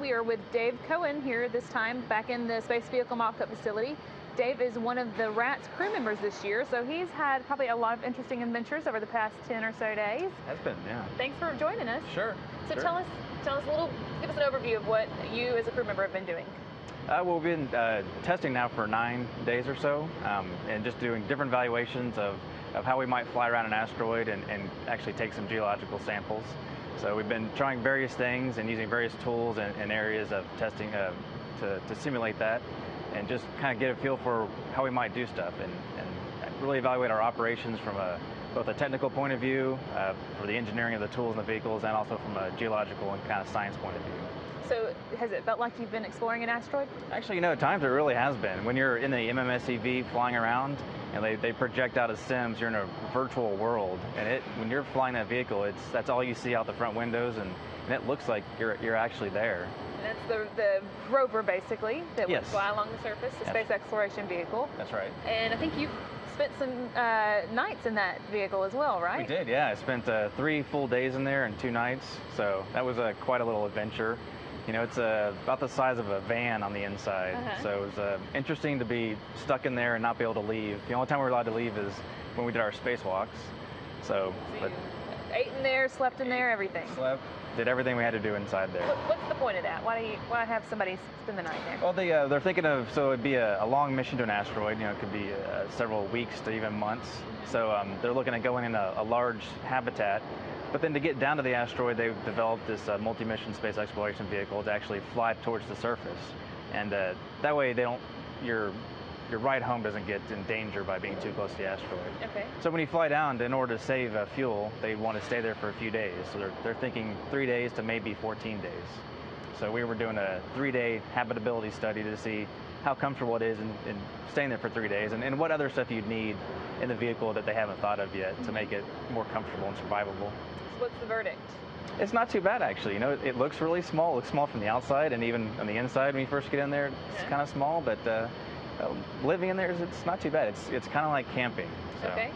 We are with Dave Coan here this time, back in the Space Vehicle Mock-Up facility. Dave is one of the RATS crew members this year, so he's had probably a lot of interesting adventures over the past 10 or so days. Has been, yeah. Thanks for joining us. Sure. So sure. tell us a little, give us an overview of what you as a crew member have been doing. Well, we've been testing now for 9 days or so, and just doing different evaluations of how we might fly around an asteroid and actually take some geological samples. So we've been trying various things and using various tools and areas of testing to simulate that, and just kind of get a feel for how we might do stuff and really evaluate our operations from both a technical point of view, for the engineering of the tools and the vehicles, and also from a geological and kind of science point of view. So has it felt like you've been exploring an asteroid? Actually, at times it really has been. When you're in the MMSCV flying around and they project out as sims, you're in a virtual world. And when you're flying that vehicle, that's all you see out the front windows, and it looks like you're actually there. And that's the rover, basically, that would fly along the surface, the space exploration vehicle. That's right. And I think you've spent some nights in that vehicle as well, right? We did, yeah. I spent 3 full days in there and 2 nights, so that was quite a little adventure. It's about the size of a van on the inside, so it was interesting to be stuck in there and not be able to leave. The only time we were allowed to leave is when we did our spacewalks. So you ate in there, slept in there, everything. Slept, did everything we had to do inside there. What's the point of that? Why have somebody spend the night there? Well, they're thinking of, so it'd be a long mission to an asteroid. It could be several weeks to even months. So they're looking at going in a large habitat. But then to get down to the asteroid, they've developed this multi-mission space exploration vehicle to actually fly towards the surface. And that way your ride home doesn't get in danger by being too close to the asteroid. Okay. So when you fly down, in order to save fuel, they want to stay there for a few days. So they're thinking 3 days to maybe 14 days. So we were doing a 3-day habitability study to see how comfortable it is in staying there for 3 days, and what other stuff you'd need in the vehicle that they haven't thought of yet to make it more comfortable and survivable. So what's the verdict? It's not too bad, actually. It looks really small. It looks small from the outside, and even on the inside when you first get in there, it's kind of small, but living in there, it's not too bad. It's kind of like camping. So, okay.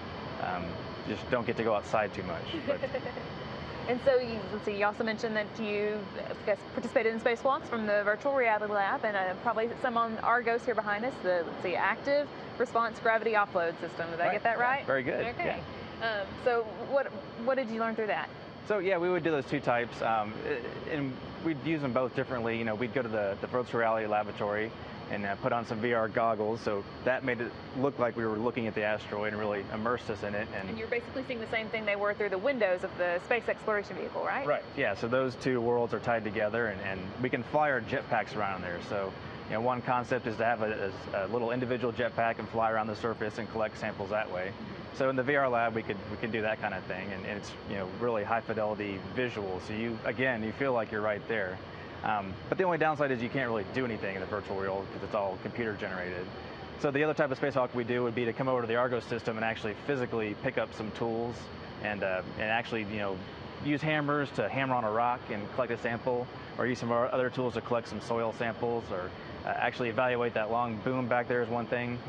Just don't get to go outside too much. But. And so, you also mentioned that you, participated in spacewalks from the virtual reality lab, and probably some on Argos here behind us, the, active response gravity offload system. Did I get that right? Very good. Okay. Yeah. So what did you learn through that? So yeah, we would do those 2 types, and we'd use them both differently. We'd go to the virtual reality laboratory and put on some VR goggles, so that made it look like we were looking at the asteroid and really immersed us in it. And you're basically seeing the same thing they were through the windows of the space exploration vehicle, right? Right, yeah, so those 2 worlds are tied together, and we can fly our jetpacks around there. So one concept is to have a little individual jetpack and fly around the surface and collect samples that way. So in the VR lab, we could do that kind of thing, and it's really high fidelity visual. So you feel like you're right there. But the only downside is you can't really do anything in the virtual world because it's all computer generated. So the other type of spacewalk we do would be to come over to the Argos system and actually physically pick up some tools and actually use hammers to hammer on a rock and collect a sample, or use some of our other tools to collect some soil samples, or actually evaluate that long boom back there is one thing.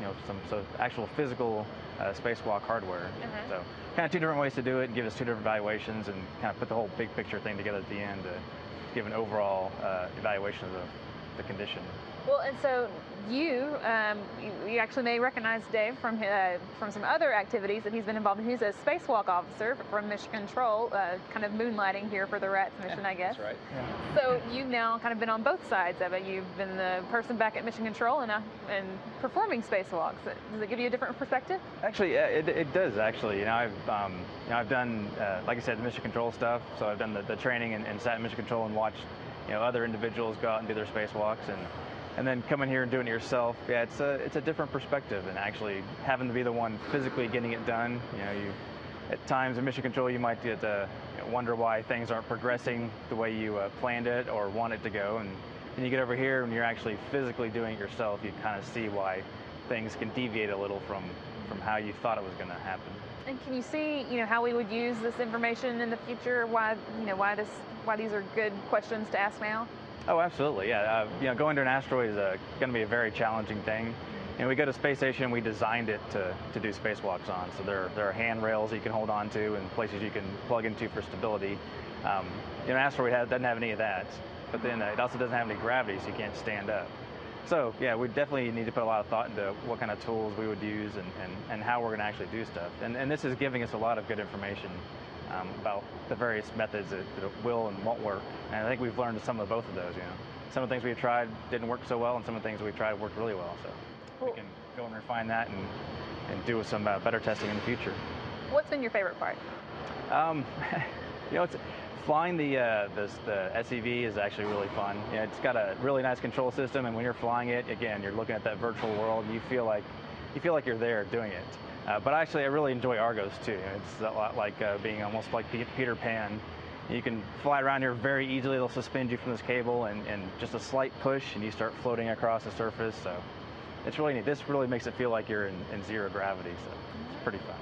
So actual physical spacewalk hardware. So kind of 2 different ways to do it, and give us 2 different evaluations, and kind of put the whole big picture thing together at the end to give an overall evaluation of the condition. Well, and so you actually may recognize Dave from some other activities that he's been involved in. He's a Spacewalk Officer from Mission Control, kind of moonlighting here for the RATS mission, I guess. That's right. Yeah. So you've now kind of been on both sides of it. You've been the person back at Mission Control and performing spacewalks. Does it give you a different perspective? Actually, yeah, it does. Actually, I've done like I said, the Mission Control stuff. So I've done the training and sat in Mission Control and watched other individuals go out and do their spacewalks, and then coming here and doing it yourself. Yeah, it's a different perspective, and actually having to be the one physically getting it done. You at times in Mission Control you might get to wonder why things aren't progressing the way you planned it or want it to go, and then you get over here and you're actually physically doing it yourself. You kind of see why things can deviate a little from how you thought it was going to happen. And can you see, how we would use this information in the future? Why these are good questions to ask now? Oh, absolutely, yeah. Going to an asteroid is going to be a very challenging thing. And we go to space station, we designed it to do spacewalks on. So there are handrails you can hold on to and places you can plug into for stability. Asteroid doesn't have any of that. but then it also doesn't have any gravity, so you can't stand up. So yeah, we definitely need to put a lot of thought into what kind of tools we would use and how we're going to actually do stuff. And this is giving us a lot of good information about the various methods that will and won't work. And I think we've learned some of both of those. Some of the things we tried didn't work so well, and some of the things we tried worked really well. So we can go and refine that and do some better testing in the future. What's been your favorite part? It's flying the SEV is actually really fun. It's got a really nice control system, and when you're flying it, again, you're looking at that virtual world. You feel like you're there doing it. But actually, I really enjoy Argos too. It's a lot like being almost like Peter Pan. You can fly around here very easily. They'll suspend you from this cable, and just a slight push, and you start floating across the surface. So it's really neat. This really makes it feel like you're in zero gravity. So it's pretty fun.